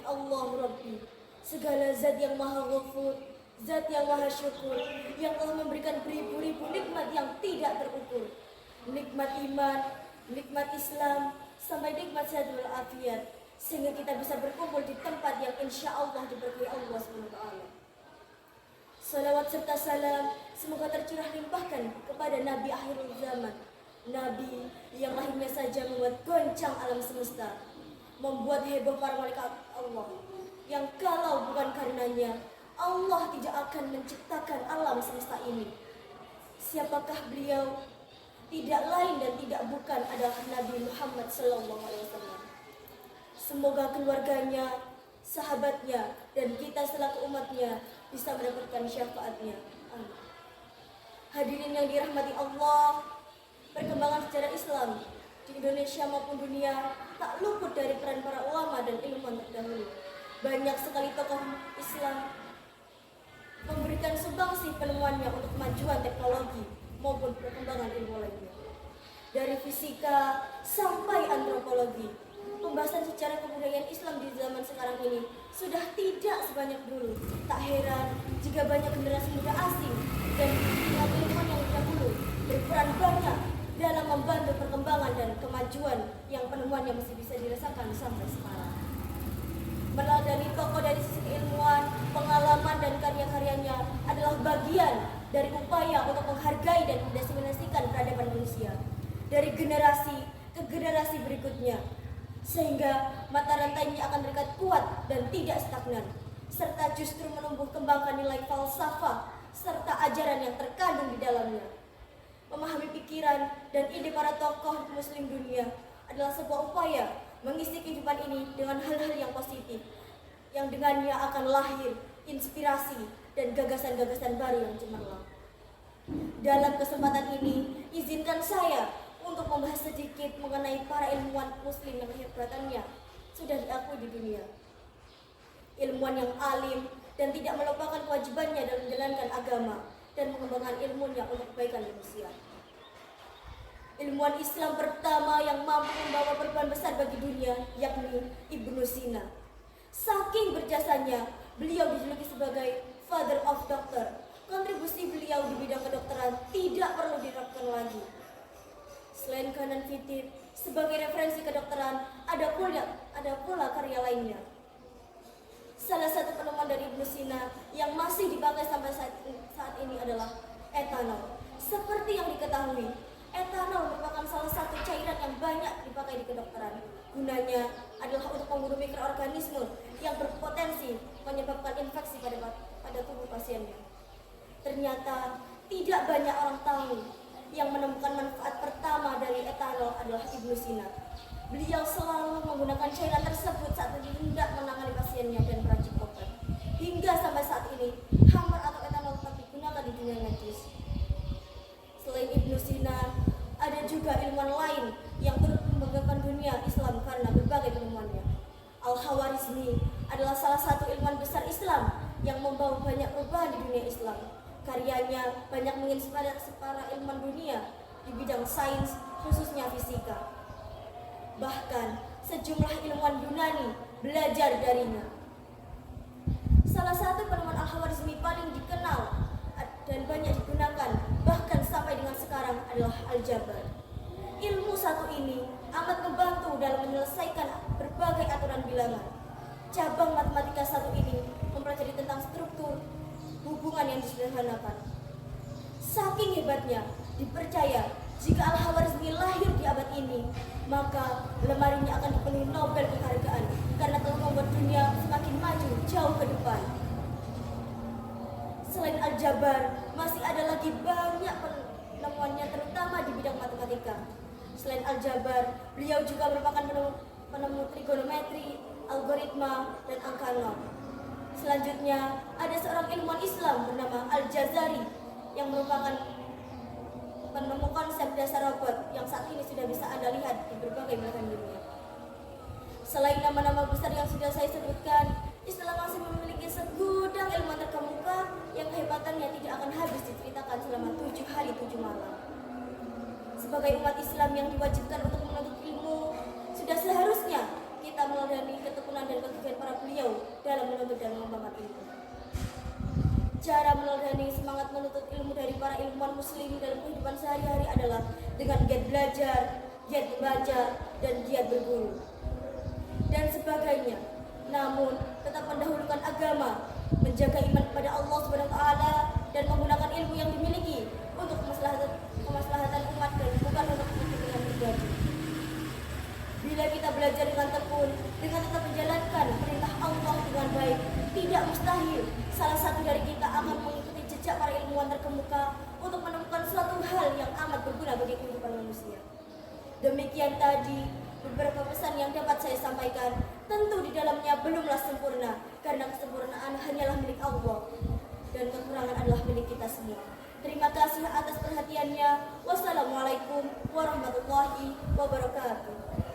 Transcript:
milik Allah Rabbi, segala zat yang maha ghafur, zat yang maha syukur, yang telah memberikan beribu-ribu nikmat yang tidak terukur. Nikmat iman, nikmat Islam, sampai nikmat sehat walafiat, sehingga kita bisa berkumpul di tempat yang insya Allah diberkahi Allah SWT. Salawat serta salam semoga tercurah limpahkan kepada Nabi akhirul zaman, Nabi yang lahirnya saja membuat goncang alam semesta, membuat heboh para malaikat Allah, yang kalau bukan karenanya Allah tidak akan menciptakan alam semesta ini. Siapakah beliau? Tidak lain dan tidak bukan adalah Nabi Muhammad SAW. Semoga keluarganya, sahabatnya, dan kita selaku umatnya bisa mendapatkan syafaatnya. Amin. Hadirin yang dirahmati Allah, perkembangan sejarah Islam di Indonesia maupun dunia tak luput dari peran para ulama dan ilmuwan terdahulu. Banyak sekali tokoh Islam memberikan sumbangsi penemuannya untuk kemajuan teknologi maupun perkembangan ilmu lainnya. Dari fisika sampai antropologi, pembahasan sejarah kebudayaan Islam di zaman sekarang ini sudah tidak sebanyak dulu. Tak heran jika banyak generasi muda asing dan ilmuwan yang dahulu berperan banyak dalam membantu perkembangan dan kemajuan yang penemuannya masih bisa dirasakan sampai sekarang. Meneladani tokoh dari sisi ilmuwan, pengalaman dan karya-karyanya adalah bagian dari upaya untuk menghargai dan mendiseminasikan peradaban manusia dari generasi ke generasi berikutnya, sehingga mata rantainya akan terikat kuat dan tidak stagnan, serta justru menumbuh kembangkan nilai falsafah serta ajaran yang terkandung di dalamnya. Memahami pikiran dan ide para tokoh muslim dunia adalah sebuah upaya mengisi kehidupan ini dengan hal-hal yang positif, yang dengannya akan lahir inspirasi dan gagasan-gagasan baru yang cemerlang. Dalam kesempatan ini, izinkan saya untuk membahas sedikit mengenai para ilmuwan muslim yang kehebatannya sudah diakui di dunia. Ilmuwan yang alim dan tidak melupakan kewajibannya dalam menjalankan agama dan mengembangkan ilmunya untuk kebaikan manusia. Ilmuwan Islam pertama yang mampu membawa perubahan besar bagi dunia yakni Ibnu Sina. Saking berjasanya, beliau dijuluki sebagai Father of Doctor. Kontribusi beliau di bidang kedokteran tidak perlu diragukan lagi. Selain kanan fitip, sebagai referensi kedokteran, ada pula karya lainnya. Salah satu penemuan dari Ibnu Sina yang masih dipakai sampai saat ini adalah etanol. Seperti yang diketahui, etanol merupakan salah satu cairan yang banyak dipakai di kedokteran. Gunanya adalah untuk membunuh mikroorganisme yang berpotensi menyebabkan infeksi pada tubuh pasiennya. Ternyata tidak banyak orang tahu yang menemukan manfaat pertama dari etanol adalah Ibnu Sina. Beliau selalu menggunakan cairan tersebut saat hendak menangani pasiennya dan meracik obat. Hingga sampai saat ini, hammer atau etanol tetap digunakan di dunia medis. Selain Ibnu Sina, ada juga ilmuwan lain yang turut membanggakan dunia Islam karena berbagai penemuannya. Al-Khawarizmi adalah salah satu ilmuwan besar Islam yang membawa banyak perubahan di dunia Islam. Karyanya banyak menginspirasi para ilmuwan dunia di bidang sains, khususnya fisika. Bahkan sejumlah ilmuwan Yunani belajar darinya. Salah satu penemuan Al-Khawarizmi paling dikenal dan banyak digunakan bahkan sampai dengan sekarang adalah aljabar. Ilmu satu ini amat membantu dalam menyelesaikan berbagai aturan bilangan. Cabang matematika satu ini mempelajari tentang struktur hubungan yang disederhanakan. Saking hebatnya, dipercaya jika Al-Khawarizmi lahir di abad ini, maka lemarinya akan dipenuhi Nobel penghargaan karena telah membuat dunia semakin maju jauh ke depan. Selain aljabar, masih ada lagi banyak penemuannya terutama di bidang matematika. Selain aljabar, beliau juga merupakan penemu trigonometri, algoritma, dan angka nol. Selanjutnya, ada seorang ilmuwan Islam bernama Al-Jazari yang merupakan penemu konsep dasar robot yang saat ini sudah bisa Anda lihat di berbagai belahan dunia. Selain nama-nama besar yang sudah saya sebutkan, Islam masih memiliki segudang ilmuwan terkemuka yang kehebatannya tidak akan habis diceritakan selama 7 hari 7 malam. Sebagai umat Islam yang diwajibkan untuk menuntut ilmu, sudah seharusnya kita meladani ketekunan dan kegigihan para beliau dalam menuntut dan mengembangkan ilmu. Cara meladani semangat menuntut ilmu dari para ilmuwan muslim dalam kehidupan sehari-hari adalah dengan giat belajar, giat membaca, dan giat berguru dan sebagainya. Namun tetap mendahulukan agama, menjaga iman kepada Allah Subhanahu wa taala, dan menggunakan ilmu yang dimiliki untuk kemaslahatan umat dan bukan untuk kepentingan pribadi. Bila kita belajar dengan tekun, dengan tetap menjalankan perintah Allah dengan baik, tidak mustahil salah satu dari kita akan mengikuti jejak para ilmuwan terkemuka untuk menemukan suatu hal yang amat berguna bagi kehidupan manusia. Demikian tadi beberapa pesan yang dapat saya sampaikan. Tentu di dalamnya belumlah sempurna, karena kesempurnaan hanyalah milik Allah dan kekurangan adalah milik kita semua. Terima kasih atas perhatiannya. Wassalamualaikum warahmatullahi wabarakatuh.